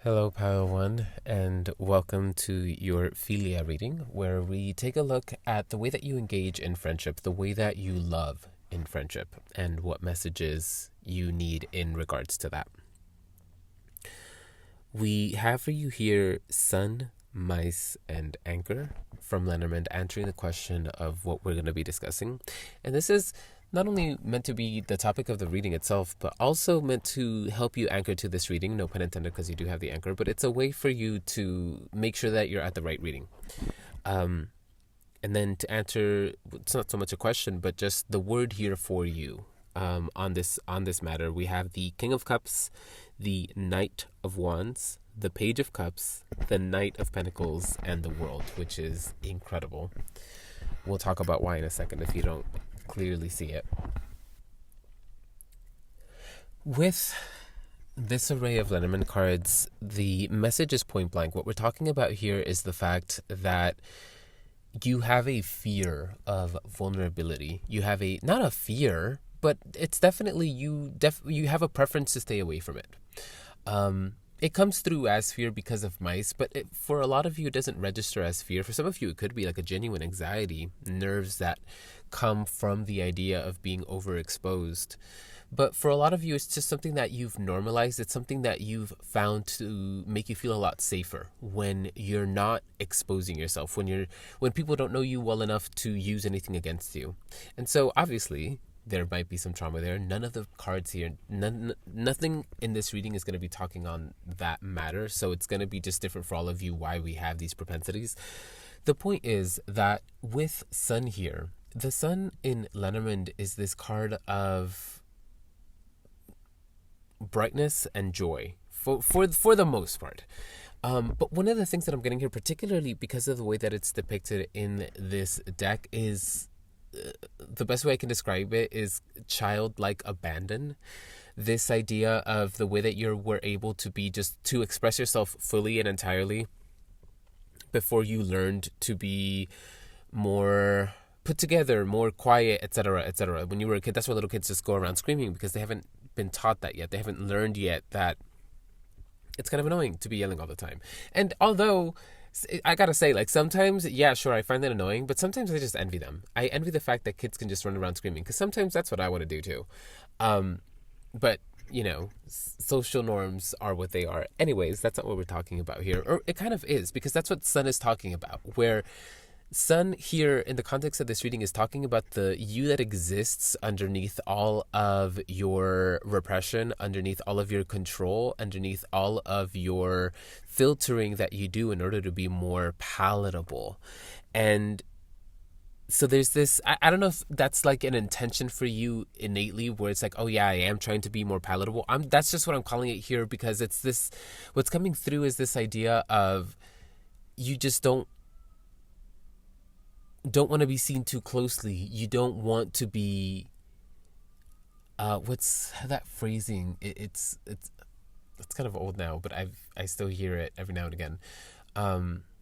Hello, Padawan, and welcome to your Philia reading, where we take a look at the way that you engage in friendship, the way that you love in friendship, and what messages you need in regards to that. We have for you here Sun, Mice, and Anchor from Lenormand answering the question of what we're going to be discussing. And this is not only meant to be the topic of the reading itself, but also meant to help you anchor to this reading, no pun intended because you do have the anchor, but it's a way for you to make sure that you're at the right reading. And then to answer, it's not so much a question, but just the word here for you on this matter. We have the King of Cups, the Knight of Wands, the Page of Cups, the Knight of Pentacles, and the World, which is incredible. We'll talk about why in a second if you don't clearly see it. With this array of Lenormand cards, the message is point blank. What we're talking about here is the fact that you have a fear of vulnerability. You have not a fear, but it's definitely you have a preference to stay away from it. It comes through as fear because of mice, but for a lot of you, it doesn't register as fear. For some of you, it could be like a genuine anxiety, nerves that come from the idea of being overexposed. But for a lot of you, it's just something that you've normalized. It's something that you've found to make you feel a lot safer when you're not exposing yourself, when people don't know you well enough to use anything against you. And so obviously, there might be some trauma there. None of the cards here, nothing in this reading is going to be talking on that matter. So it's going to be just different for all of you why we have these propensities. The point is that with Sun here, the Sun in Lenormand is this card of brightness and joy for the most part. But one of the things that I'm getting here, particularly because of the way that it's depicted in this deck, is the best way I can describe it is childlike abandon. This idea of the way that you were able to be just to express yourself fully and entirely before you learned to be more put together, more quiet, etc., etc. When you were a kid, that's why little kids just go around screaming, because they haven't been taught that yet. They haven't learned yet that it's kind of annoying to be yelling all the time. And although I gotta say, like, sometimes, yeah, sure, I find that annoying, but sometimes I just envy them. I envy the fact that kids can just run around screaming, because sometimes that's what I want to do too. But, you know, social norms are what they are. Anyways, that's not what we're talking about here. Or it kind of is, because that's what Sun is talking about, where Sun here in the context of this reading is talking about the you that exists underneath all of your repression, underneath all of your control, underneath all of your filtering that you do in order to be more palatable. And so there's this, I don't know if that's like an intention for you innately, where it's like, oh yeah, I am trying to be more palatable. That's just what I'm calling it here, because it's this, what's coming through is this idea of you just don't want to be seen too closely. You don't want to be what's that phrasing? It's kind of old now, but I still hear it every now and again.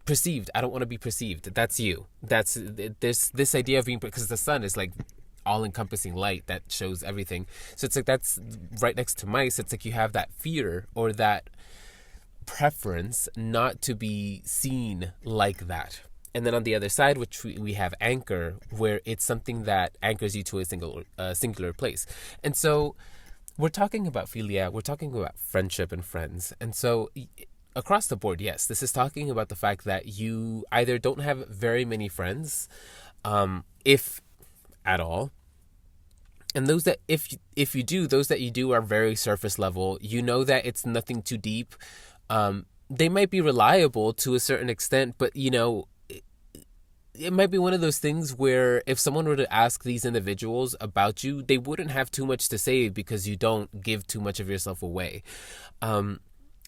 Perceived. I don't want to be perceived. That's you. There's this idea of being, because the sun is like all-encompassing light that shows everything. So it's like that's right next to mice. It's like you have that fear or that preference not to be seen like that. And then on the other side, which we have anchor, where it's something that anchors you to a singular place. And so we're talking about philia, we're talking about friendship and friends. And so across the board, yes, this is talking about the fact that you either don't have very many friends, if at all. And those that, if you do, those that you do are very surface level. You know that it's nothing too deep. They might be reliable to a certain extent, but, you know, it might be one of those things where if someone were to ask these individuals about you, they wouldn't have too much to say because you don't give too much of yourself away.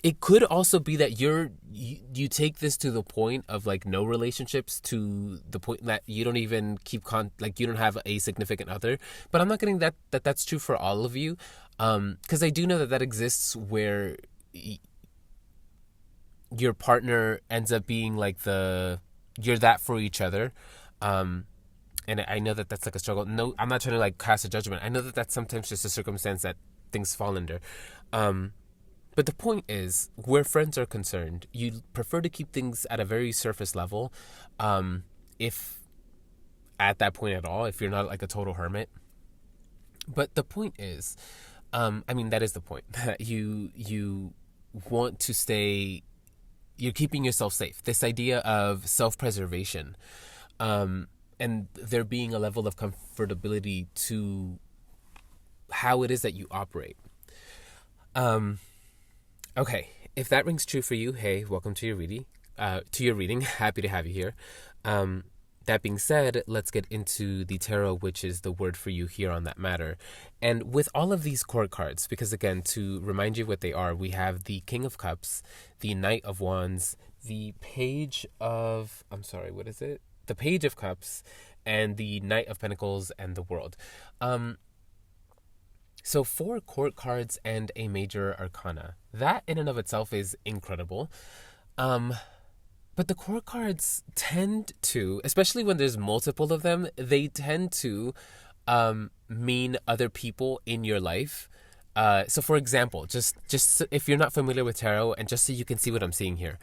It could also be that you take this to the point of like no relationships, to the point that you don't even keep you don't have a significant other. But I'm not getting that's true for all of you, because I do know that exists where your partner ends up being like you're that for each other. And I know that that's like a struggle. No, I'm not trying to like cast a judgment. I know that that's sometimes just a circumstance that things fall under. But the point is, where friends are concerned, you prefer to keep things at a very surface level, if at that point at all, if you're not like a total hermit. But the point is, that is the point, that you want to stay, you're keeping yourself safe. This idea of self-preservation, and there being a level of comfortability to how it is that you operate. Okay, if that rings true for you, hey, welcome to your reading. Happy to have you here. That being said, let's get into the tarot, which is the word for you here on that matter. And with all of these court cards, because again, to remind you what they are, we have the King of Cups, the Knight of Wands, the Page of, the Page of Cups, and the Knight of Pentacles and the World. So 4 court cards and a major arcana. That in and of itself is incredible. But the court cards tend to, especially when there's multiple of them, they tend to mean other people in your life. So for example, just if you're not familiar with tarot, and just so you can see what I'm seeing here,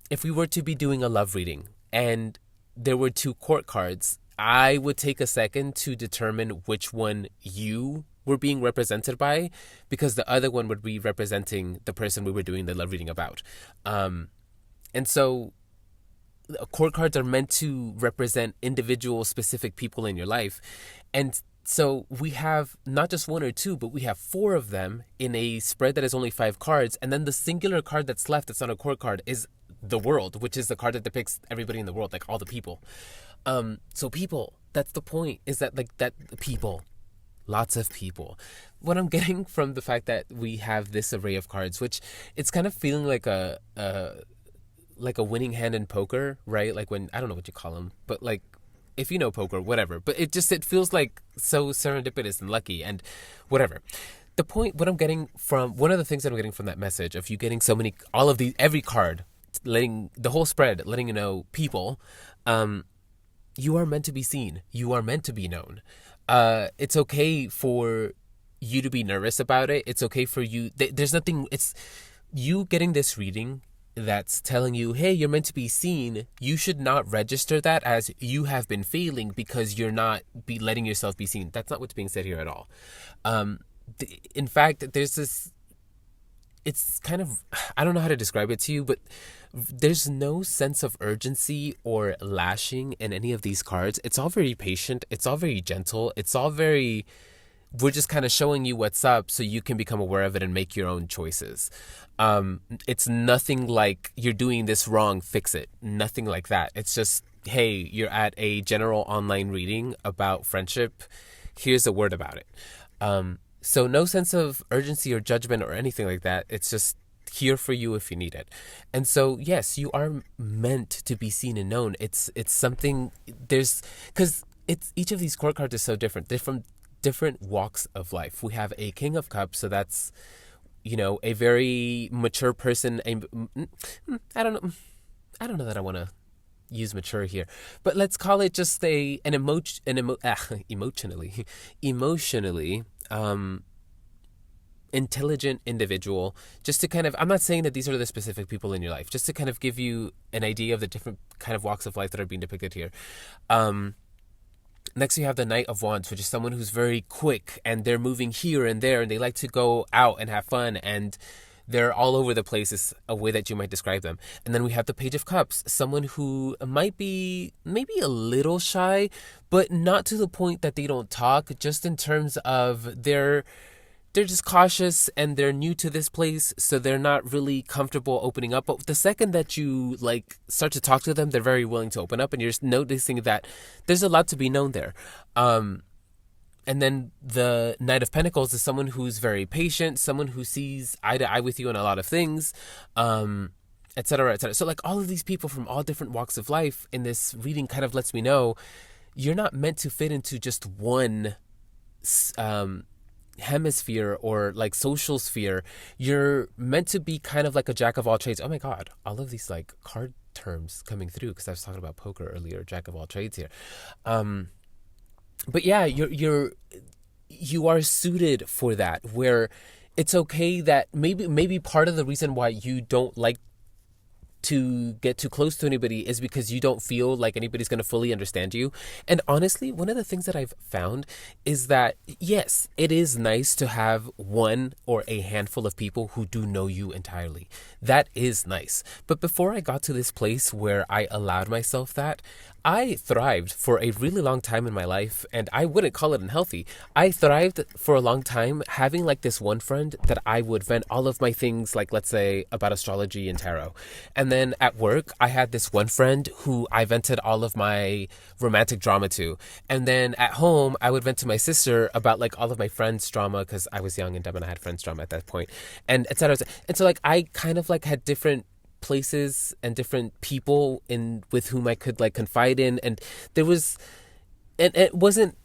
if we were to be doing a love reading and there were 2 court cards, I would take a second to determine which one you were being represented by, because the other one would be representing the person we were doing the love reading about. And so court cards are meant to represent individual specific people in your life. And so we have not just 1 or 2, but we have 4 of them in a spread that is only 5 cards. And then the singular card that's left that's not a court card is the World, which is the card that depicts everybody in the world, like all the people. So people, that's the point, is that like that people, lots of people. What I'm getting from the fact that we have this array of cards, which it's kind of feeling like a winning hand in poker, right? Like when, I don't know what you call them, but like, if you know poker, whatever. But it feels like so serendipitous and lucky and whatever. The point, what I'm getting from, one of the things that I'm getting from that message of you getting so many, all of these, every card, letting the whole spread, letting you know people, you are meant to be seen. You are meant to be known. It's okay for you to be nervous about it. It's okay for you. There's nothing, it's you getting this reading that's telling you, hey, you're meant to be seen. You should not register that as you have been failing because you're not letting yourself be seen. That's not what's being said here at all. In fact, there's this, it's kind of, I don't know how to describe it to you, but there's no sense of urgency or lashing in any of these cards. It's all very patient. It's all very gentle. It's all very, we're just kind of showing you what's up so you can become aware of it and make your own choices. It's nothing like you're doing this wrong, fix it. Nothing like that. It's just, hey, you're at a general online reading about friendship. Here's a word about it. So no sense of urgency or judgment or anything like that. It's just here for you if you need it. And so, yes, you are meant to be seen and known. It's something, because each of these court cards is so different. They're from different walks of life. We have a King of Cups, so that's, a very mature person. I don't know that I want to use mature here, but let's call it just emotionally intelligent individual, just to kind of, I'm not saying that these are the specific people in your life, just to kind of give you an idea of the different kind of walks of life that are being depicted here. Next, you have the Knight of Wands, which is someone who's very quick and they're moving here and there and they like to go out and have fun and they're all over the place, is a way that you might describe them. And then we have the Page of Cups, someone who might be maybe a little shy, but not to the point that they don't talk, just in terms of they're just cautious and they're new to this place, so they're not really comfortable opening up. But the second that you start to talk to them, they're very willing to open up, and you're just noticing that there's a lot to be known there. And then the Knight of Pentacles is someone who's very patient, someone who sees eye to eye with you on a lot of things, et cetera, et cetera. So all of these people from all different walks of life in this reading kind of lets me know you're not meant to fit into just one hemisphere or social sphere. You're meant to be kind of like a jack of all trades. Oh my God, all of these card terms coming through, because I was talking about poker earlier, jack of all trades here. But yeah, you are suited for that, where it's okay that maybe part of the reason why you don't like to get too close to anybody is because you don't feel like anybody's going to fully understand you. And honestly, one of the things that I've found is that, yes, it is nice to have one or a handful of people who do know you entirely. That is nice. But before I got to this place where I allowed myself that, I thrived for a really long time in my life, and I wouldn't call it unhealthy. I thrived for a long time having like this one friend that I would vent all of my things, like let's say about astrology and tarot. And then at work, I had this one friend who I vented all of my romantic drama to. And then at home, I would vent to my sister about like all of my friends' drama, because I was young and dumb and I had friends' drama at that point, and et cetera. And so like I kind of like had different places and different people in with whom I could like confide in, and there was, and it wasn't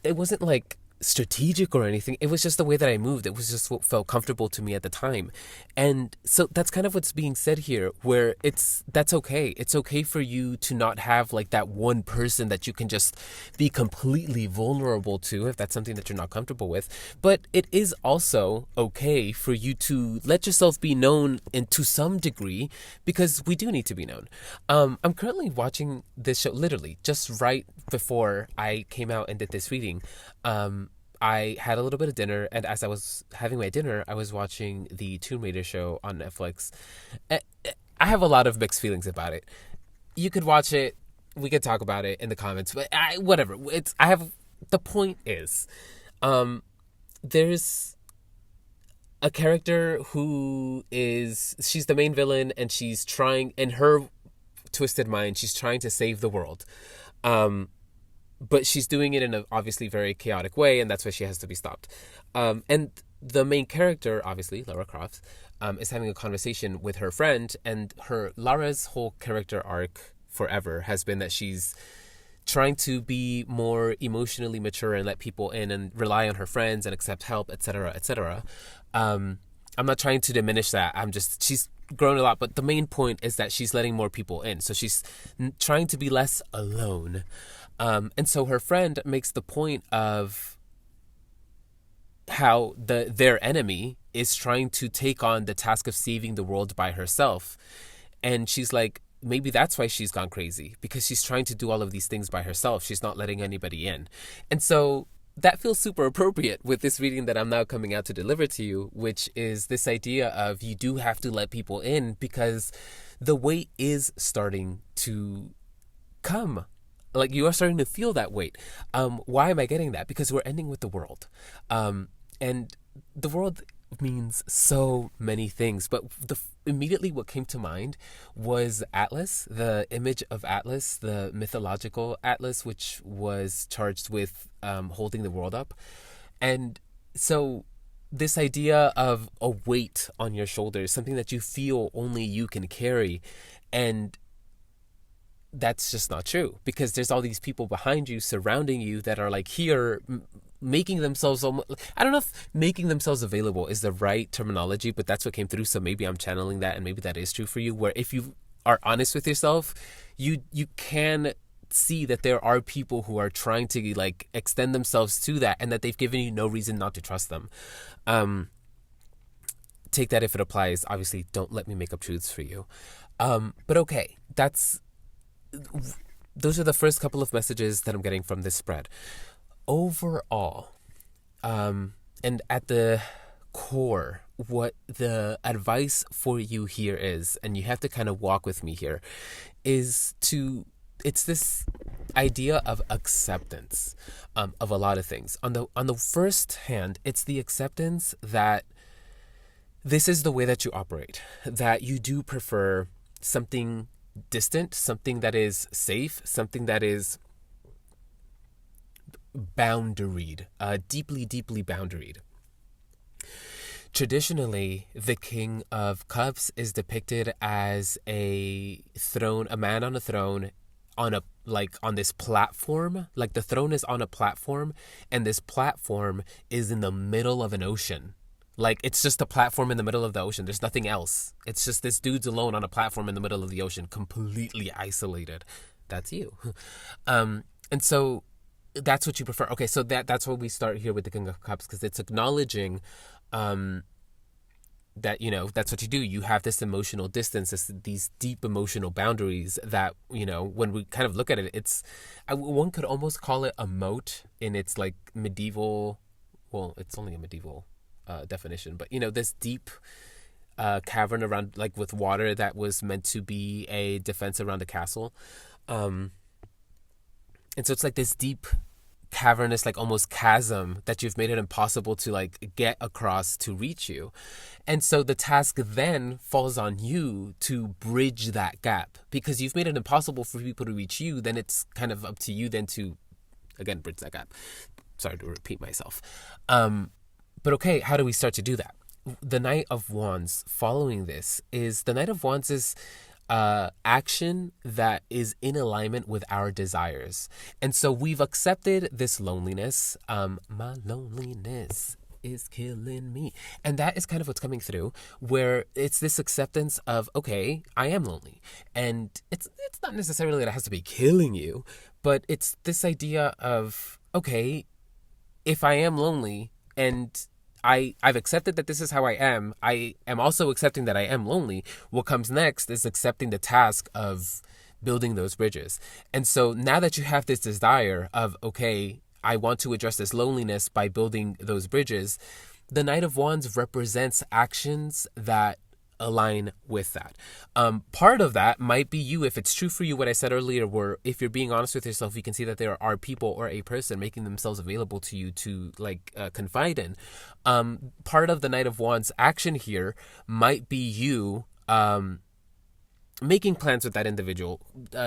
like strategic or anything. It was just the way that I moved. It was just what felt comfortable to me at the time. And so that's kind of what's being said here, where that's okay. It's okay for you to not have like that one person that you can just be completely vulnerable to if that's something that you're not comfortable with. But it is also okay for you to let yourself be known and to some degree, because we do need to be known. I'm currently watching this show literally just right before I came out and did this reading. I had a little bit of dinner, and as I was having my dinner, I was watching the Tomb Raider show on Netflix. I have a lot of mixed feelings about it. You could watch it, we could talk about it in the comments, but whatever. The point is, there's a character she's the main villain, and she's trying, in her twisted mind, she's trying to save the world. But she's doing it in a obviously very chaotic way, and that's why she has to be stopped. And the main character, obviously, Lara Croft, is having a conversation with her friend, and Lara's whole character arc forever has been that she's trying to be more emotionally mature and let people in and rely on her friends and accept help, etc., etc. I'm not trying to diminish that. She's grown a lot, but the main point is that she's letting more people in. So she's trying to be less alone. And so her friend makes the point of how their enemy is trying to take on the task of saving the world by herself. And she's like, maybe that's why she's gone crazy, because she's trying to do all of these things by herself. She's not letting anybody in. And so that feels super appropriate with this reading that I'm now coming out to deliver to you, which is this idea of you do have to let people in, because the weight is starting to come. Like, you are starting to feel that weight. Why am I getting that? Because we're ending with the world. And the world means so many things. But immediately what came to mind was Atlas, the image of Atlas, the mythological Atlas, which was charged with holding the world up. And so this idea of a weight on your shoulders, something that you feel only you can carry, and that's just not true, because there's all these people behind you surrounding you that are like here making themselves, I don't know if making themselves available is the right terminology, but that's what came through. So maybe I'm channeling that, and maybe that is true for you, where if you are honest with yourself, you can see that there are people who are trying to like extend themselves to that, and that they've given you no reason not to trust them. Take that if it applies. Obviously, don't let me make up truths for you. But okay, those are the first couple of messages that I'm getting from this spread. Overall, and at the core, what the advice for you here is, and you have to kind of walk with me here, it's this idea of acceptance of a lot of things. On the first hand, it's the acceptance that this is the way that you operate, that you do prefer something distant, something that is safe, something that is boundaried, deeply, deeply boundaried. Traditionally, the King of Cups is depicted as a man on a throne, on this platform. Like, the throne is on a platform, and this platform is in the middle of an ocean. Like, it's just a platform in the middle of the ocean. There's nothing else. It's just this dude's alone on a platform in the middle of the ocean, completely isolated. That's you. And so that's what you prefer. Okay, so that's where we start here with the King of Cups, because it's acknowledging that, that's what you do. You have this emotional distance, these deep emotional boundaries that, when we kind of look at it, one could almost call it a moat in its like medieval, well, it's only a medieval definition, but this deep cavern around, like with water, that was meant to be a defense around a castle. And so it's like this deep cavernous, like almost chasm that you've made it impossible to like get across to reach you. And so the task then falls on you to bridge that gap, because you've made it impossible for people to reach you. Then it's kind of up to you then to, again, bridge that gap. Sorry to repeat myself. But okay, how do we start to do that? The Knight of Wands following this is, the Knight of Wands is action that is in alignment with our desires. And so we've accepted this loneliness. My loneliness is killing me. And that is kind of what's coming through, where it's this acceptance of, okay, I am lonely. And it's not necessarily that it has to be killing you, but it's this idea of, okay, if I am lonely and I've accepted that this is how I am also accepting that I am lonely. What comes next is accepting the task of building those bridges. And so now that you have this desire of, okay, I want to address this loneliness by building those bridges, the Knight of Wands represents actions that align with that. Part of that might be you, if it's true for you what I said earlier, where if you're being honest with yourself, you can see that there are people or a person making themselves available to you to confide in. Part of the Knight of Wands action here might be you making plans with that individual,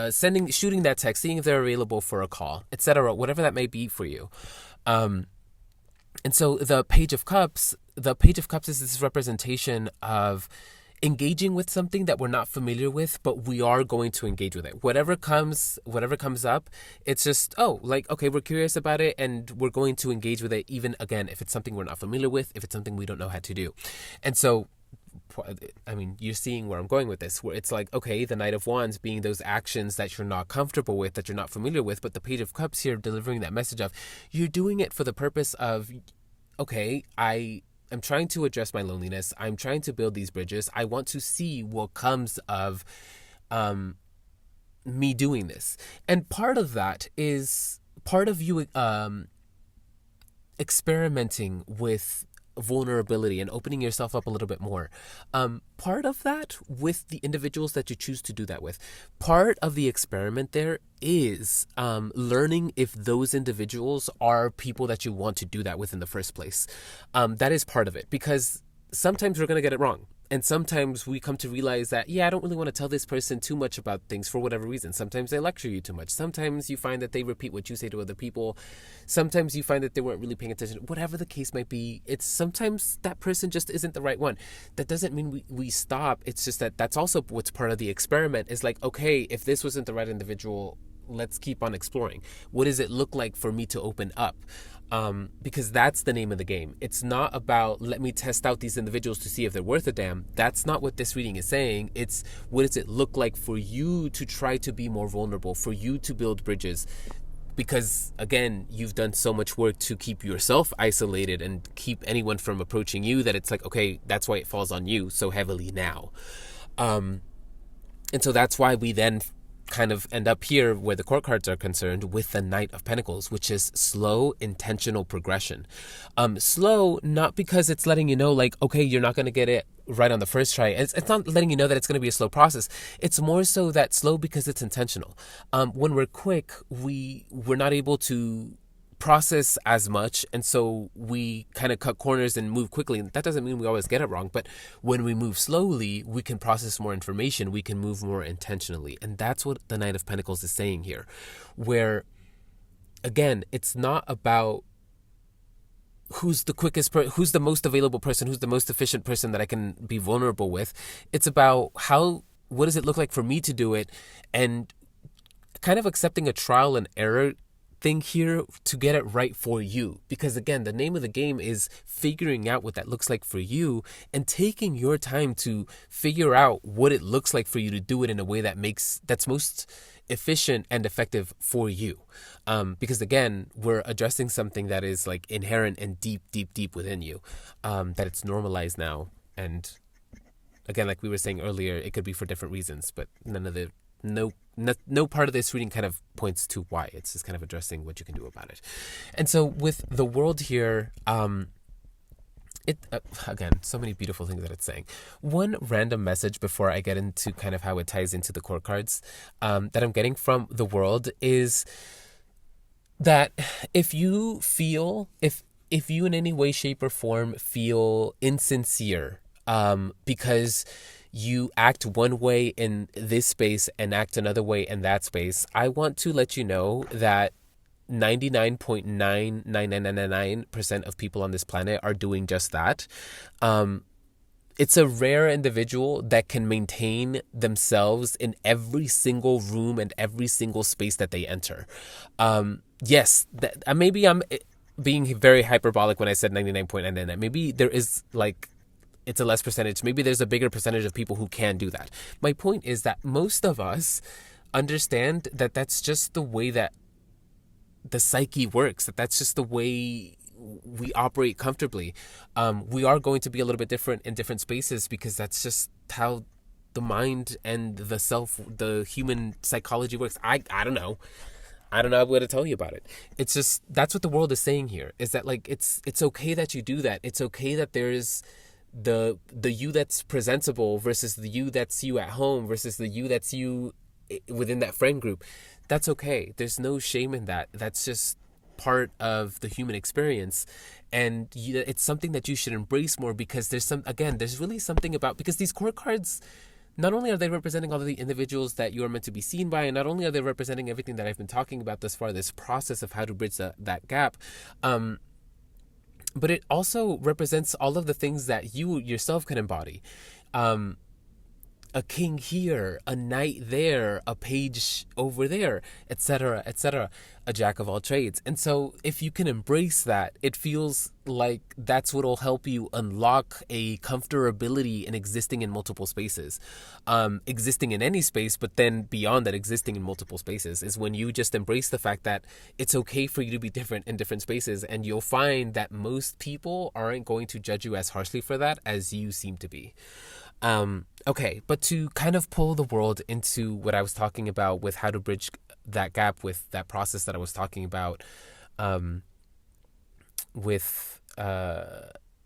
shooting that text, seeing if they're available for a call, etc., whatever that may be for you. And so the Page of Cups is this representation of engaging with something that we're not familiar with, but we are going to engage with it. Whatever comes up, it's just, okay, we're curious about it and we're going to engage with it, even, again, if it's something we're not familiar with, if it's something we don't know how to do. And so, I mean, you're seeing where I'm going with this, where it's like, okay, the Knight of Wands being those actions that you're not comfortable with, that you're not familiar with, but the Page of Cups here delivering that message of, you're doing it for the purpose of, okay, I'm trying to address my loneliness. I'm trying to build these bridges. I want to see what comes of me doing this. And part of that is part of you experimenting with vulnerability and opening yourself up a little bit more. Part of that with the individuals that you choose to do that with. Part of the experiment there is learning if those individuals are people that you want to do that with in the first place. That is part of it, because sometimes we're going to get it wrong. And sometimes we come to realize that, I don't really want to tell this person too much about things for whatever reason. Sometimes they lecture you too much. Sometimes you find that they repeat what you say to other people. Sometimes you find that they weren't really paying attention. Whatever the case might be, it's sometimes that person just isn't the right one. That doesn't mean we stop. It's just that's also what's part of the experiment, is like, okay, if this wasn't the right individual, let's keep on exploring. What does it look like for me to open up? Because that's the name of the game. It's not about, let me test out these individuals to see if they're worth a damn. That's not what this reading is saying. It's, what does it look like for you to try to be more vulnerable, for you to build bridges? Because, again, you've done so much work to keep yourself isolated and keep anyone from approaching you, that it's like, okay, that's why it falls on you so heavily now. And so that's why we then kind of end up here where the court cards are concerned with the Knight of Pentacles, which is slow, intentional progression. Slow, not because it's letting you know, like, okay, you're not going to get it right on the first try. It's not letting you know that it's going to be a slow process. It's more so that slow because it's intentional. When we're quick, we're not able to process as much, and so we kind of cut corners and move quickly. That doesn't mean we always get it wrong, but when we move slowly, we can process more information, we can move more intentionally. And that's what the Knight of Pentacles is saying here, where, again, it's not about who's the quickest who's the most available person, who's the most efficient person that I can be vulnerable with. It's about what does it look like for me to do it, and kind of accepting a trial and error thing here to get it right for you. Because, again, the name of the game is figuring out what that looks like for you and taking your time to figure out what it looks like for you to do it in a way that's most efficient and effective for you. Because, again, we're addressing something that is like inherent and deep within you, that it's normalized now And again, like we were saying earlier, it could be for different reasons, but no part of this reading kind of points to why. It's just kind of addressing what you can do about it. And so with the world here, again, so many beautiful things that it's saying. One random message before I get into kind of how it ties into the core cards that I'm getting from the world is that if you in any way, shape, or form feel insincere because you act one way in this space and act another way in that space, I want to let you know that 99.99999% of people on this planet are doing just that. It's a rare individual that can maintain themselves in every single room and every single space that they enter. Yes, maybe I'm being very hyperbolic when I said 99.999. Maybe there is it's a less percentage. Maybe there's a bigger percentage of people who can do that. My point is that most of us understand that that's just the way that the psyche works, that's just the way we operate comfortably. We are going to be a little bit different in different spaces because that's just how the mind and the human psychology works. I don't know. I don't know what to tell you about it. It's just, that's what the world is saying here, is that it's okay that you do that. It's okay that there's the you that's presentable versus the you that's you at home versus the you that's you within that friend group. That's okay. There's no shame in that. That's just part of the human experience. And it's something that you should embrace more because there's really something about, because these core cards, not only are they representing all of the individuals that you are meant to be seen by, and not only are they representing everything that I've been talking about thus far, this process of how to bridge that gap, but it also represents all of the things that you yourself can embody. A king here, a knight there, a page over there, etc., etc., a jack of all trades. And so if you can embrace that, it feels like that's what will help you unlock a comfortability in existing in multiple spaces. Existing in any space, but then beyond that, existing in multiple spaces is when you just embrace the fact that it's okay for you to be different in different spaces, and you'll find that most people aren't going to judge you as harshly for that as you seem to be. Okay, but to kind of pull the world into what I was talking about with how to bridge that gap with that process that I was talking about, with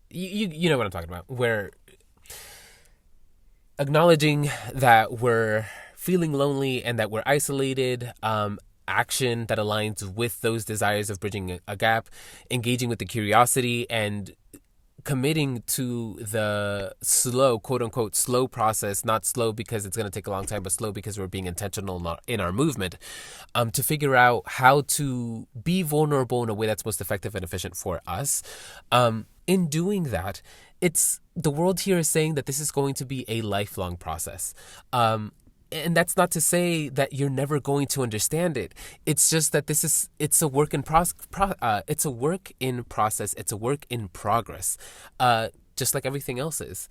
you know what I'm talking about, where acknowledging that we're feeling lonely and that we're isolated, action that aligns with those desires of bridging a gap, engaging with the curiosity, and committing to the slow, quote unquote, slow process, not slow because it's going to take a long time, but slow because we're being intentional in our movement, to figure out how to be vulnerable in a way that's most effective and efficient for us. In doing that, the world here is saying that this is going to be a lifelong process. And that's not to say that you're never going to understand it. It's just that it's a work in it's a work in process. It's a work in progress, just like everything else is.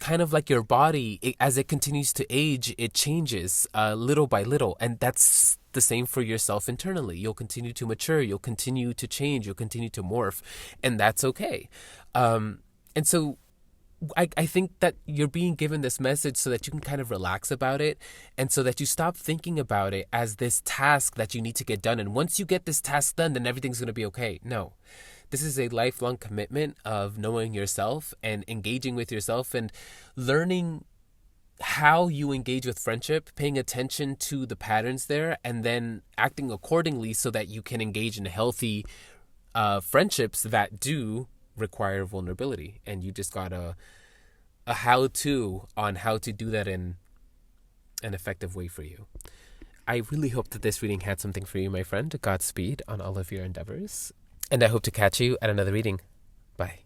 Kind of like your body, as it continues to age, it changes little by little, and that's the same for yourself internally. You'll continue to mature. You'll continue to change. You'll continue to morph, and that's okay. And so I think that you're being given this message so that you can kind of relax about it, and so that you stop thinking about it as this task that you need to get done. And once you get this task done, then everything's going to be okay. No, this is a lifelong commitment of knowing yourself and engaging with yourself and learning how you engage with friendship, paying attention to the patterns there, and then acting accordingly so that you can engage in healthy friendships that do require vulnerability. And you just got a how-to on how to do that in an effective way for you. I really hope that this reading had something for you, my friend. Godspeed on all of your endeavors, and I hope to catch you at another reading. Bye.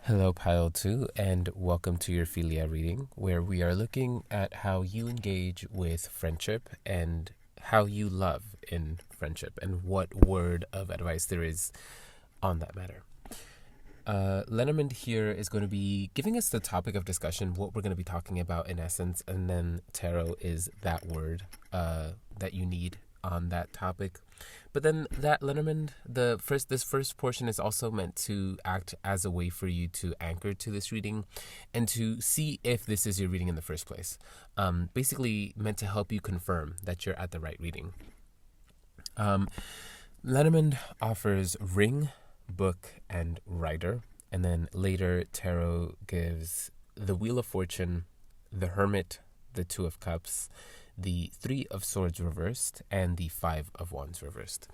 Hello, Pile 2, and welcome to your Philia reading, where we are looking at how you engage with friendship and how you love in friendship and what word of advice there is on that matter. Lenormand here is going to be giving us the topic of discussion, what we're going to be talking about in essence, and then tarot is that word that you need on that topic. But then that Lenormand, this first portion is also meant to act as a way for you to anchor to this reading and to see if this is your reading in the first place. Basically meant to help you confirm that you're at the right reading. Lenormand offers ring, book, and rider. And then later, tarot gives the Wheel of Fortune, the Hermit, the Two of Cups, the Three of Swords reversed, and the Five of Wands reversed.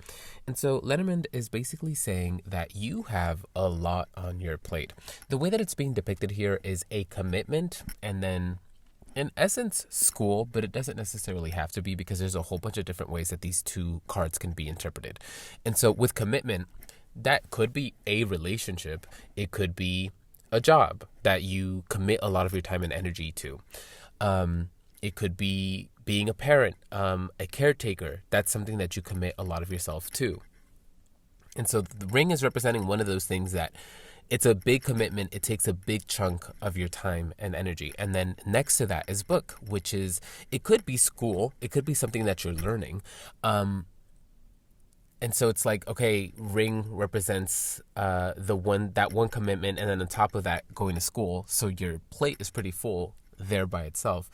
And so Lenormand is basically saying that you have a lot on your plate. The way that it's being depicted here is a commitment and then, in essence, school, but it doesn't necessarily have to be because there's a whole bunch of different ways that these two cards can be interpreted. And so with commitment, that could be a relationship. It could be a job that you commit a lot of your time and energy to. It could be being a parent, a caretaker. That's something that you commit a lot of yourself to. And so the ring is representing one of those things that it's a big commitment. It takes a big chunk of your time and energy. And then next to that is book, which is, it could be school. It could be something that you're learning. And so it's like, okay, ring represents that one commitment, and then on top of that, going to school. So your plate is pretty full there by itself.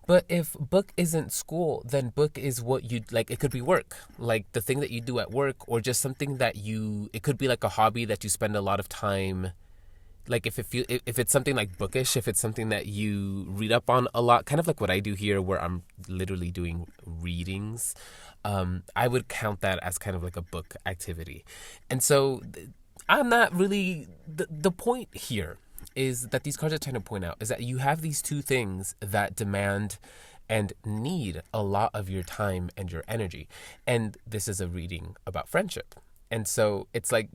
But if book isn't school, then book is what you like. It could be work, like the thing that you do at work, or just something that it could be like a hobby that you spend a lot of time. Like if it's something like bookish, if it's something that you read up on a lot, kind of like what I do here, where I'm literally doing readings. I would count that as kind of like a book activity. And so I'm not really, the point here is that these cards are trying to point out is that you have these two things that demand and need a lot of your time and your energy. And this is a reading about friendship. And so it's like,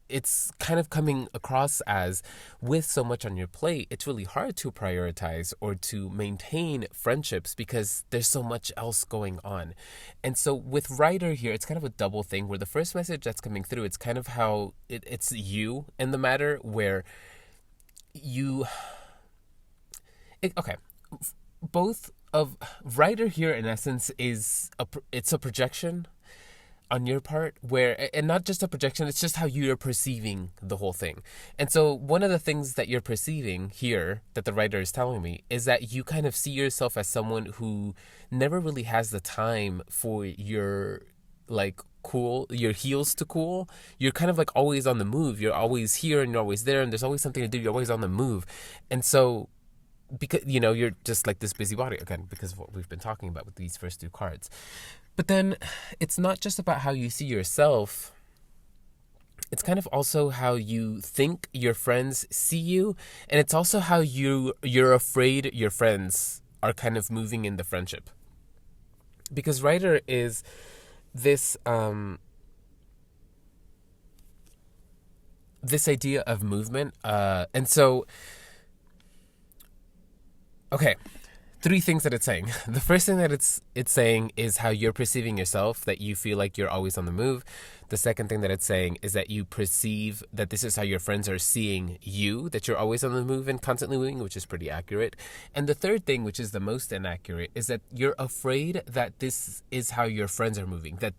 it's kind of coming across as, with so much on your plate, it's really hard to prioritize or to maintain friendships because there's so much else going on. And so with Rider here, it's kind of a double thing where the first message that's coming through, it's kind of how it's you in the matter where both of Rider here in essence is it's a projection on your part, and not just a projection, it's just how you're perceiving the whole thing. And so one of the things that you're perceiving here that the writer is telling me is that you kind of see yourself as someone who never really has the time for your heels to cool. You're kind of like always on the move. You're always here and you're always there, and there's always something to do. You're always on the move. And so because you're just like this busybody, again, because of what we've been talking about with these first two cards. But then it's not just about how you see yourself. It's kind of also how you think your friends see you. And it's also how you're afraid your friends are kind of moving in the friendship. Because Rider is this this idea of movement. And so, okay. 3 things that it's saying. The first thing that it's saying is how you're perceiving yourself, that you feel like you're always on the move. The second thing that it's saying is that you perceive that this is how your friends are seeing you, that you're always on the move and constantly moving, which is pretty accurate. And the third thing, which is the most inaccurate, is that you're afraid that this is how your friends are moving, that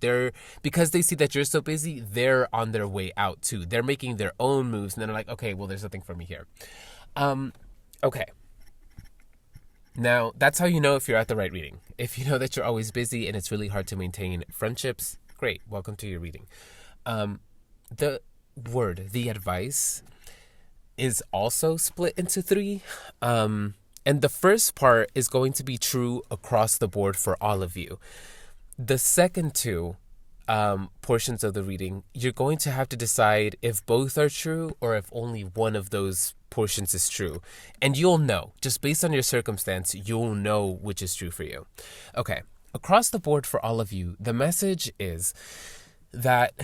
because they see that you're so busy, they're on their way out too. They're making their own moves, and then they're like, okay, well, there's nothing for me here. Okay. Now, that's how you know if you're at the right reading. If you know that you're always busy and it's really hard to maintain friendships, great, welcome to your reading. The advice, is also split into 3. And the first part is going to be true across the board for all of you. The second 2 portions of the reading, you're going to have to decide if both are true or if only one of those portions is true. And you'll know, just based on your circumstance, you'll know which is true for you. Okay, across the board for all of you, the message is that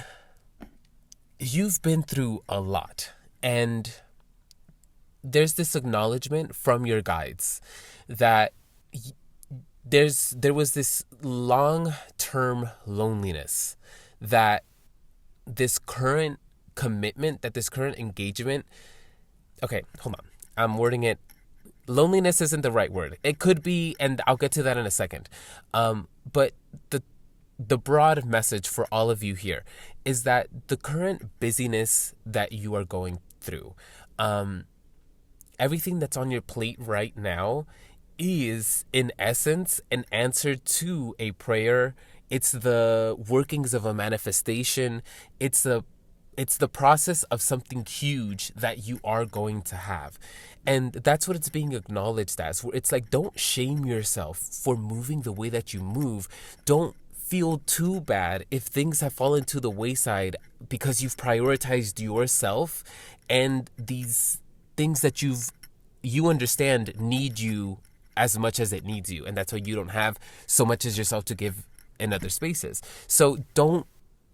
you've been through a lot. And there's this acknowledgement from your guides that there was this long-term loneliness, that this current commitment, that this current engagement. Okay, hold on. I'm wording it. Loneliness isn't the right word. It could be, and I'll get to that in a second. But the broad message for all of you here is that the current busyness that you are going through, everything that's on your plate right now is, in essence, an answer to a prayer. It's the workings of a manifestation. It's the process of something huge that you are going to have. And that's what it's being acknowledged as. It's like, don't shame yourself for moving the way that you move. Don't feel too bad if things have fallen to the wayside because you've prioritized yourself and these things that you understand need you as much as it needs you. And that's why you don't have so much as yourself to give in other spaces. So don't,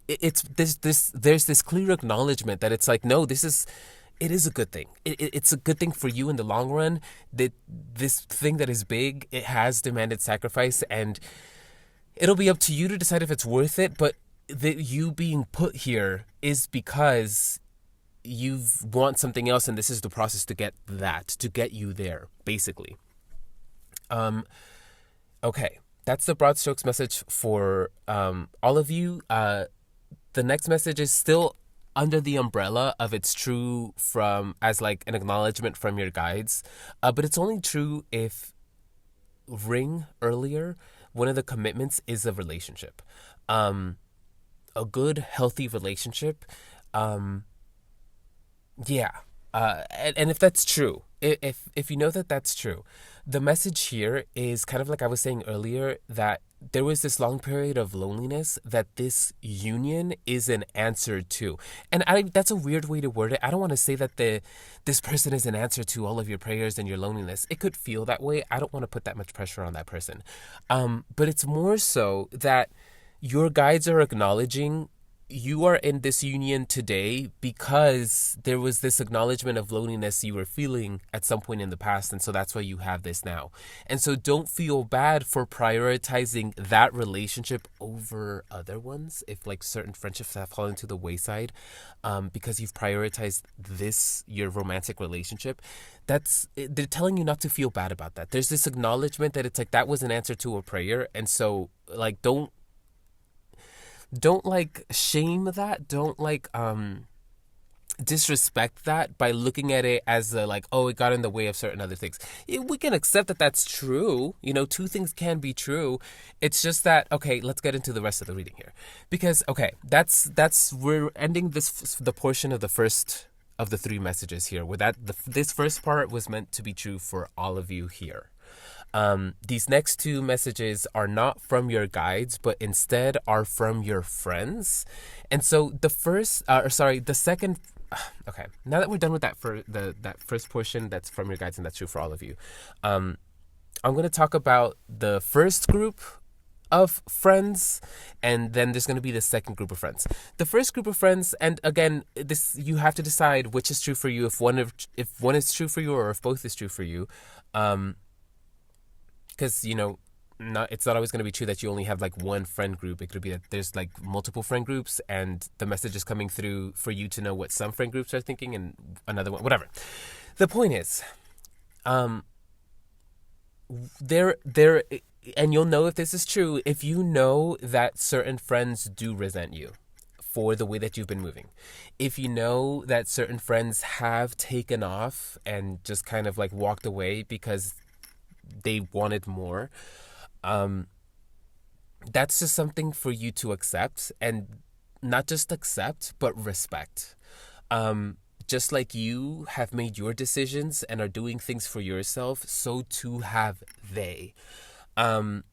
it's there's this clear acknowledgement that it's like, no, it is a good thing. It's a good thing for you in the long run. That this thing that is big, it has demanded sacrifice, and it'll be up to you to decide if it's worth it. But you being put here is because you want something else, and this is the process to get you there, basically. Okay, that's the broad strokes message for all of you. The next message is still under the umbrella of it's true as like an acknowledgement from your guides, but it's only true if earlier, one of the commitments is a relationship, a good, healthy relationship. And if that's true, if you know that that's true, the message here is kind of like I was saying earlier, that there was this long period of loneliness that this union is an answer to. And that's a weird way to word it. I don't want to say that this person is an answer to all of your prayers and your loneliness. It could feel that way. I don't want to put that much pressure on that person. But it's more so that your guides are acknowledging you are in this union today because there was this acknowledgement of loneliness you were feeling at some point in the past, and so that's why you have this now. And so don't feel bad for prioritizing that relationship over other ones, if like certain friendships have fallen to the wayside, because you've prioritized your romantic relationship. They're telling you not to feel bad about that. There's this acknowledgement that it's like that was an answer to a prayer, and so like don't like shame that. Don't like disrespect that by looking at it as like, oh, it got in the way of certain other things. We can accept that that's true. Two things can be true. It's just that, okay, let's get into the rest of the reading here, because okay, we're ending the portion of the first of the three messages here, where this first part was meant to be true for all of you here. These next two messages are not from your guides, but instead are from your friends. And so the second. Okay, now that we're done with that that first portion, that's from your guides and that's true for all of you. I'm going to talk about the first group of friends, and then there's going to be the second group of friends. The first group of friends, and again, this you have to decide which is true for you. If one is true for you, or if both is true for you. Because it's not always going to be true that you only have like one friend group. It could be that there's like multiple friend groups, and the message is coming through for you to know what some friend groups are thinking and another one, whatever. The point is, there, and you'll know if this is true if you know that certain friends do resent you for the way that you've been moving. If you know that certain friends have taken off and just kind of like walked away because they wanted more, that's just something for you to accept, and not just accept, but respect. Just like you have made your decisions and are doing things for yourself, so too have they. And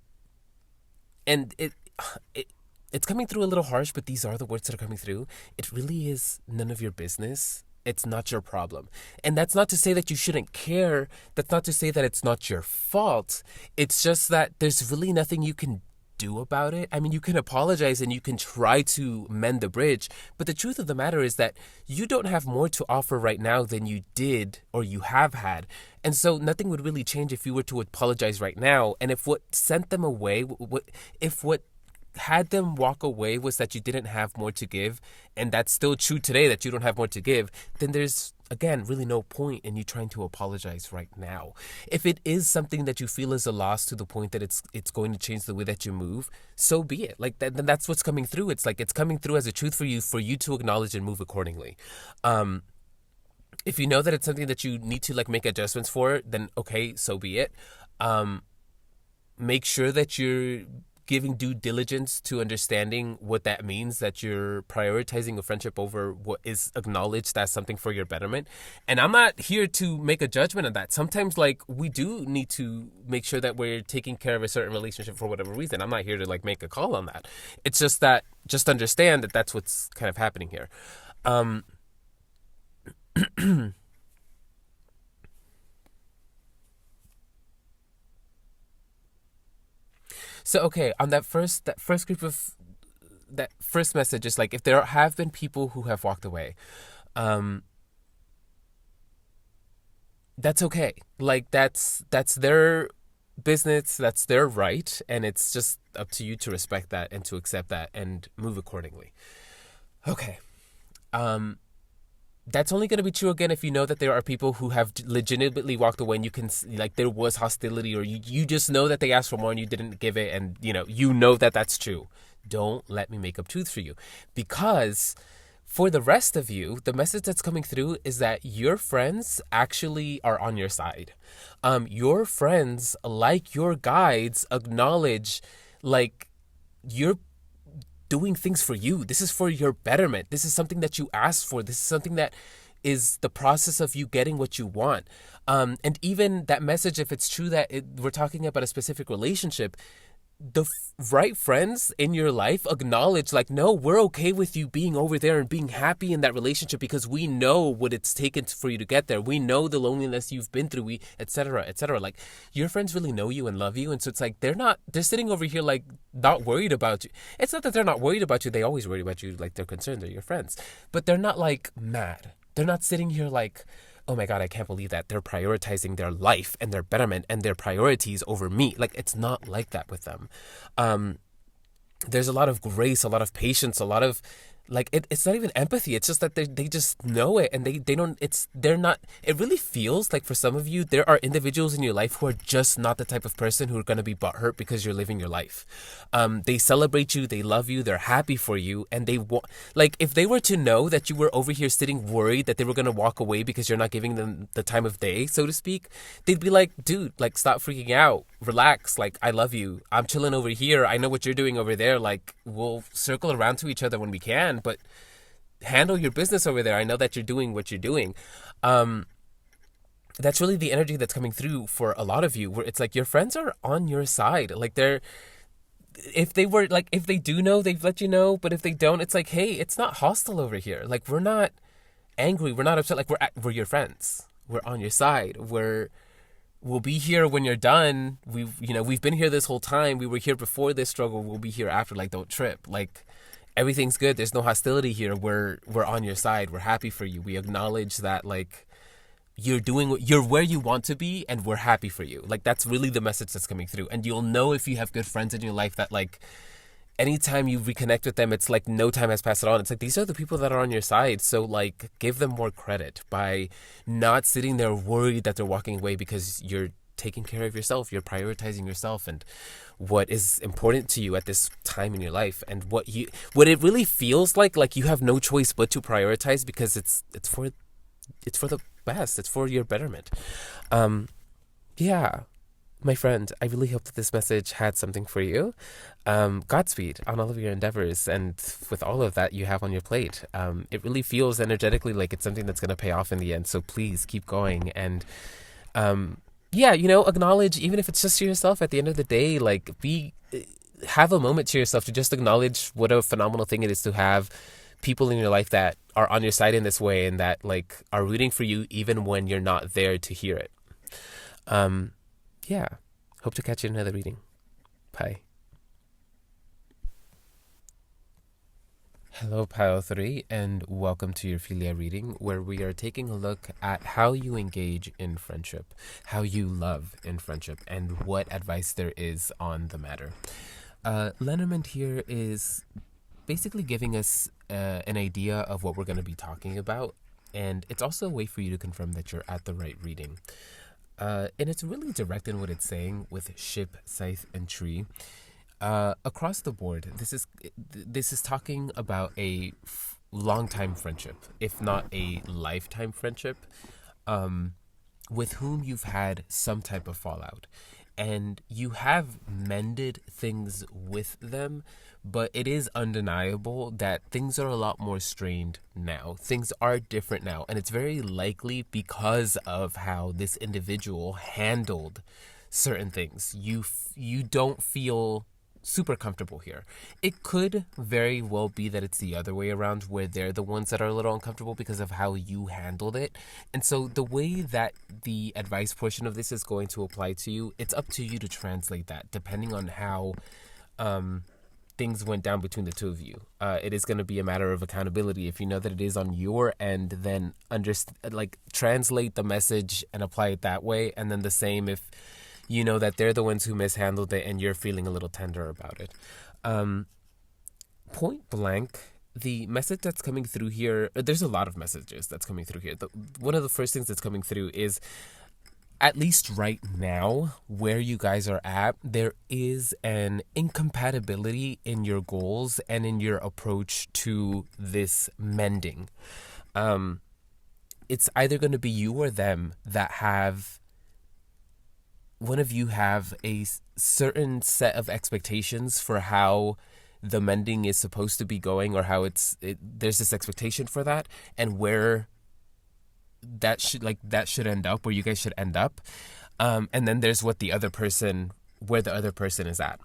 it's coming through a little harsh, but these are the words that are coming through. It really is none of your business. It's not your problem. And that's not to say that you shouldn't care. That's not to say that it's not your fault. It's just that there's really nothing you can do about it. I mean, you can apologize and you can try to mend the bridge, but the truth of the matter is that you don't have more to offer right now than you did or you have had. And so nothing would really change if you were to apologize right now. And if what sent them away, if what had them walk away was that you didn't have more to give, and that's still true today that you don't have more to give, then there's again, really no point in you trying to apologize right now. If it is something that you feel is a loss to the point that it's going to change the way that you move, so be it. Like that, then that's what's coming through. It's like it's coming through as a truth for you to acknowledge and move accordingly. If you know that it's something that you need to like make adjustments for, then okay, so be it. Make sure that you're giving due diligence to understanding what that means, that you're prioritizing a friendship over what is acknowledged as something for your betterment. And I'm not here to make a judgment on that. Sometimes like we do need to make sure that we're taking care of a certain relationship for whatever reason. I'm not here to like make a call on that. It's just that, just understand that that's what's kind of happening here. So okay, on that first group of that first message is like if there have been people who have walked away, that's okay. Like that's their business, that's their right, and it's just up to you to respect that and to accept that and move accordingly. Okay. That's only going to be true again if you know that there are people who have legitimately walked away and you can, like, there was hostility, or you just know that they asked for more and you didn't give it, and you know that that's true. Don't let me make up truth for you. Because for the rest of you, the message that's coming through is that your friends actually are on your side. Your friends, like your guides, acknowledge, like, you're doing things for you. This is for your betterment. This is something that you asked for. This is something that is the process of you getting what you want. And even that message, if it's true that we're talking about a specific relationship, the right friends in your life acknowledge, like, no, we're okay with you being over there and being happy in that relationship because we know what it's taken for you to get there. We know the loneliness you've been through, etc., etc. Like, your friends really know you and love you, and so it's like they're sitting over here like not worried about you. It's not that they're not worried about you. They always worry about you. Like, they're concerned. They're your friends, but they're not like mad. They're not sitting here like, oh my God, I can't believe that they're prioritizing their life and their betterment and their priorities over me. Like, it's not like that with them. There's a lot of grace, a lot of patience, a lot of, like, it's not even empathy. It's just that they just know it, and it really feels like for some of you, there are individuals in your life who are just not the type of person who are going to be butthurt because you're living your life. They celebrate you, they love you, they're happy for you, and they want, like, if they were to know that you were over here sitting worried that they were going to walk away because you're not giving them the time of day, so to speak, they'd be like, dude, like, stop freaking out, relax, like, I love you, I'm chilling over here, I know what you're doing over there, like, we'll circle around to each other when we can, but handle your business over there. I know that you're doing what you're doing. That's really the energy that's coming through for a lot of you, where it's like your friends are on your side. Like, if they do know, they've let you know, but if they don't, it's like, hey, it's not hostile over here. Like, we're not angry, we're not upset, like, we're your friends. We're on your side. We'll be here when you're done. We've been here this whole time. We were here before this struggle. We'll be here after. Like, don't trip. Like, everything's good. There's no hostility here. We're on your side. We're happy for you. We acknowledge that, like, you're where you want to be, and we're happy for you. Like, that's really the message that's coming through. And you'll know if you have good friends in your life that, like, anytime you reconnect with them, it's like no time has passed at all. It's like, these are the people that are on your side. So, like, give them more credit by not sitting there worried that they're walking away, because you're taking care of yourself. You're prioritizing yourself and what is important to you at this time in your life, and what it really feels like you have no choice but to prioritize, because it's for the best. It's for your betterment. Yeah. My friend, I really hope that this message had something for you. Godspeed on all of your endeavors, and with all of that you have on your plate. It really feels energetically like it's something that's going to pay off in the end. So please keep going, and acknowledge, even if it's just to yourself at the end of the day, like, have a moment to yourself to just acknowledge what a phenomenal thing it is to have people in your life that are on your side in this way, and that, like, are rooting for you even when you're not there to hear it. Yeah. Hope to catch you in another reading. Bye. Hello, Pile 3, and welcome to your Philia reading, where we are taking a look at how you engage in friendship, how you love in friendship, and what advice there is on the matter. Lenormand here is basically giving us an idea of what we're going to be talking about and it's also a way for you to confirm that you're at the right reading. And it's really direct in what it's saying with ship, scythe, and tree. Across the board, this is talking about a long-time friendship, if not a lifetime friendship, with whom you've had some type of fallout. And you have mended things with them, but it is undeniable that things are a lot more strained now. Things are different now, and it's very likely because of how this individual handled certain things. You don't feel super comfortable here. It could very well be that it's the other way around, where they're the ones that are a little uncomfortable because of how you handled it. And so the way that the advice portion of this is going to apply to you, it's up to you to translate that depending on how things went down between the two of you. It is going to be a matter of accountability. If you know that it is on your end, then translate the message and apply it that way. And then the same if you know that they're the ones who mishandled it and you're feeling a little tender about it. Point blank, the message that's coming through here, there's a lot of messages that's coming through here. One of the first things that's coming through is, at least right now, where you guys are at, there is an incompatibility in your goals and in your approach to this mending. It's either going to be you or them that have... One of you have a certain set of expectations for how the mending is supposed to be going, or how there's this expectation for that, and where that should end up, where you guys should end up. And then there's where the other person is at.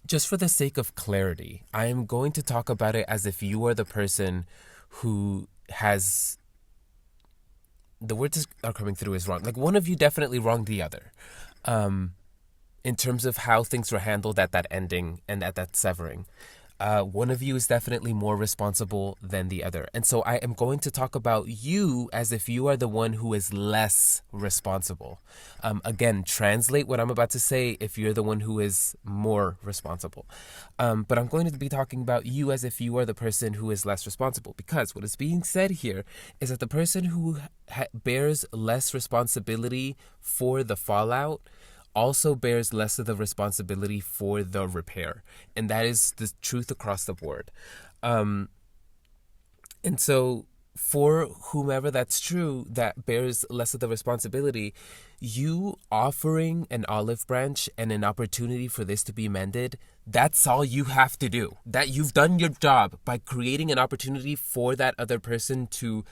Just for the sake of clarity, I am going to talk about it as if you are the person who has... The words that are coming through is wrong. Like, one of you definitely wronged the other, in terms of how things were handled at that ending and at that severing. One of you is definitely more responsible than the other. And so I am going to talk about you as if you are the one who is less responsible. Again, translate what I'm about to say if you're the one who is more responsible. But I'm going to be talking about you as if you are the person who is less responsible. Because what is being said here is that the person who bears less responsibility for the fallout also bears less of the responsibility for the repair. And that is the truth across the board. And so for whomever that's true, that bears less of the responsibility, you offering an olive branch and an opportunity for this to be mended, that's all you have to do. That you've done your job by creating an opportunity for that other person to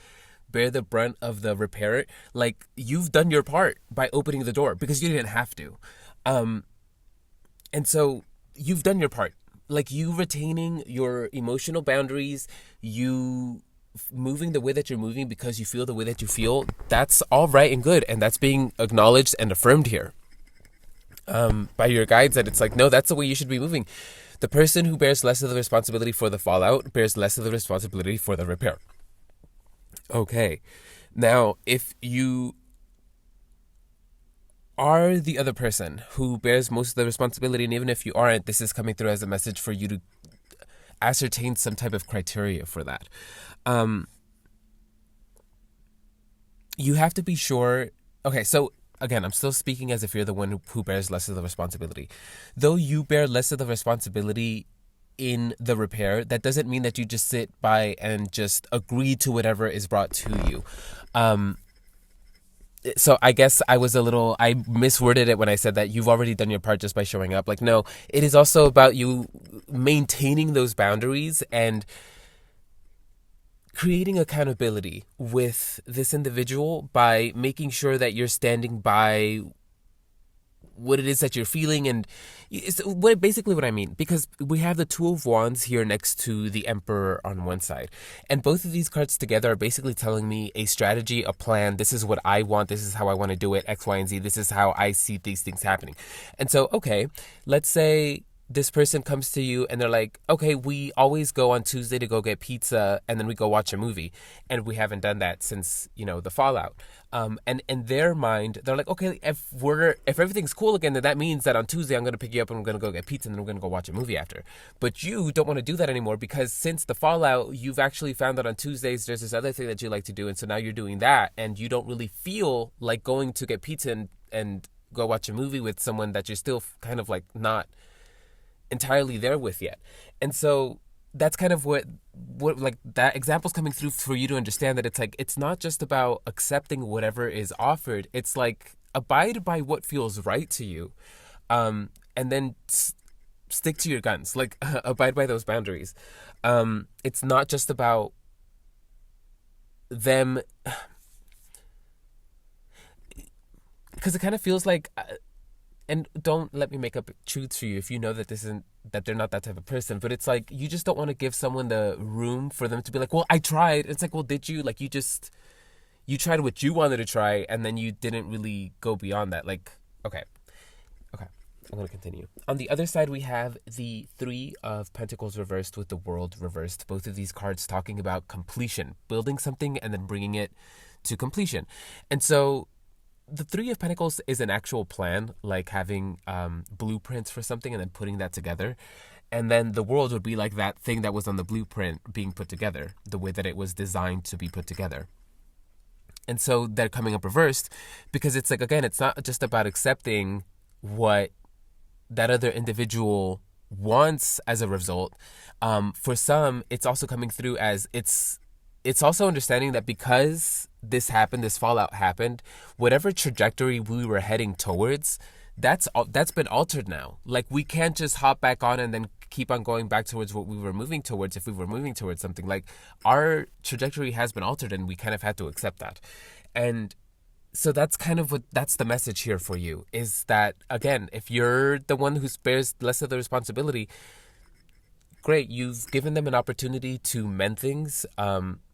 bear the brunt of the repair. Like, you've done your part by opening the door, because you didn't have to. And so you've done your part. Like, you retaining your emotional boundaries, you moving the way that you're moving because you feel the way that you feel, that's all right and good. And that's being acknowledged and affirmed here by your guides, that it's like, no, that's the way you should be moving. The person who bears less of the responsibility for the fallout bears less of the responsibility for the repair. Okay, now if you are the other person who bears most of the responsibility, and even if you aren't, this is coming through as a message for you to ascertain some type of criteria for that. You have to be sure. Okay, so again, I'm still speaking as if you're the one who bears less of the responsibility. Though you bear less of the responsibility in the repair, that doesn't mean that you just sit by and just agree to whatever is brought to you. So I guess I misworded it when I said that you've already done your part just by showing up. Like, no, it is also about you maintaining those boundaries and creating accountability with this individual by making sure that you're standing by what it is that you're feeling. And it's basically what I mean, because we have the Two of Wands here next to the Emperor on one side, and both of these cards together are basically telling me a strategy, a plan. This is what I want, this is how I want to do it, X, Y, and Z. This is how I see these things happening. And so, okay, let's say this person comes to you and they're like, okay, we always go on Tuesday to go get pizza and then we go watch a movie. And we haven't done that since, the fallout. And in their mind, they're like, okay, if everything's cool again, then that means that on Tuesday I'm going to pick you up and we're going to go get pizza and then we're going to go watch a movie after. But you don't want to do that anymore because since the fallout, you've actually found that on Tuesdays there's this other thing that you like to do. And so now you're doing that and you don't really feel like going to get pizza and go watch a movie with someone that you're still kind of like not entirely there with yet. And so that's kind of what like that example's coming through for you to understand that it's like it's not just about accepting whatever is offered. It's like abide by what feels right to you, and then stick to your guns, like abide by those boundaries. It's not just about them, because it kind of feels like and don't let me make up truths for you if you know that that they're not that type of person. But it's like you just don't want to give someone the room for them to be like, well, I tried. It's like, well, did you? Like, you tried what you wanted to try, and then you didn't really go beyond that. Like, okay, I'm gonna continue. On the other side, we have the Three of Pentacles reversed with the World reversed. Both of these cards talking about completion, building something, and then bringing it to completion. And so the Three of Pentacles is an actual plan, like having blueprints for something and then putting that together. And then the World would be like that thing that was on the blueprint being put together, the way that it was designed to be put together. And so they're coming up reversed because it's like, again, it's not just about accepting what that other individual wants as a result. For some, it's also coming through as it's also understanding that because this happened, this fallout happened, whatever trajectory we were heading towards, that's been altered now. Like, we can't just hop back on and then keep on going back towards what we were moving towards if we were moving towards something. Like, our trajectory has been altered and we kind of had to accept that. And so that's kind of that's the message here for you, is that, again, if you're the one who bears less of the responsibility, great, you've given them an opportunity to mend things.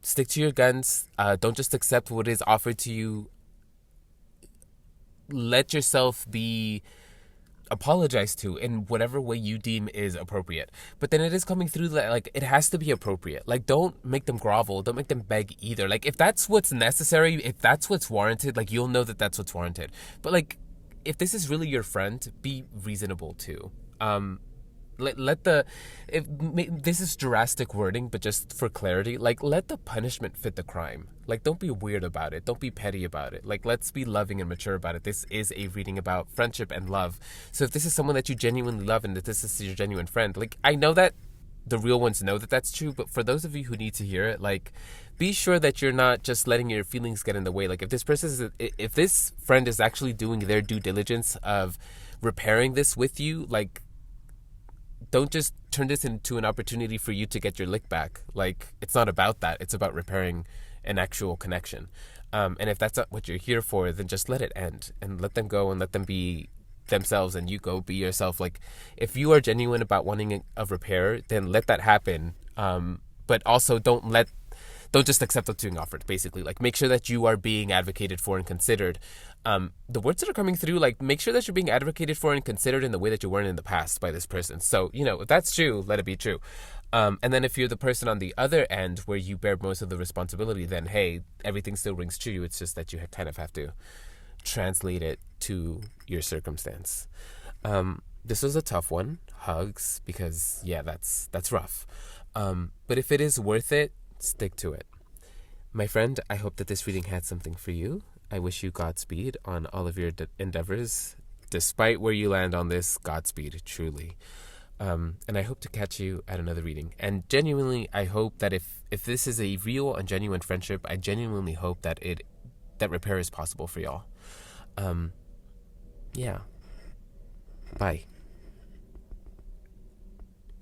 Stick to your guns. Don't just accept what is offered to you. Let yourself be apologized to in whatever way you deem is appropriate. But then it is coming through that, like, it has to be appropriate. Like, don't make them grovel. Don't make them beg either. Like, if that's what's necessary, if that's what's warranted, like, you'll know that that's what's warranted. But, like, if this is really your friend, be reasonable too. This is drastic wording, but just for clarity, like, let the punishment fit the crime. Like, don't be weird about it. Don't be petty about it. Like, let's be loving and mature about it. This is a reading about friendship and love. So if this is someone that you genuinely love and that this is your genuine friend, like, I know that the real ones know that that's true, but for those of you who need to hear it, like, be sure that you're not just letting your feelings get in the way. Like, if this friend is actually doing their due diligence of repairing this with you, like, don't just turn this into an opportunity for you to get your lick back. Like, it's not about that. It's about repairing an actual connection. And if that's not what you're here for, then just let it end and let them go and let them be themselves and you go be yourself. Like, if you are genuine about wanting a repair, then let that happen. But also don't just accept what's being offered, basically. Like, make sure that you are being advocated for and considered. The words that are coming through, like, make sure that you're being advocated for and considered in the way that you weren't in the past by this person. So, if that's true, let it be true. And then if you're the person on the other end where you bear most of the responsibility, then, hey, everything still rings true. It's just that you kind of have to translate it to your circumstance. This was a tough one, hugs, because, yeah, that's rough. But if it is worth it, stick to it. My friend, I hope that this reading had something for you. I wish you Godspeed on all of your endeavors. Despite where you land on this, Godspeed, truly. And I hope to catch you at another reading. And genuinely, I hope that if this is a real and genuine friendship, I genuinely hope that that repair is possible for y'all. Yeah. Bye.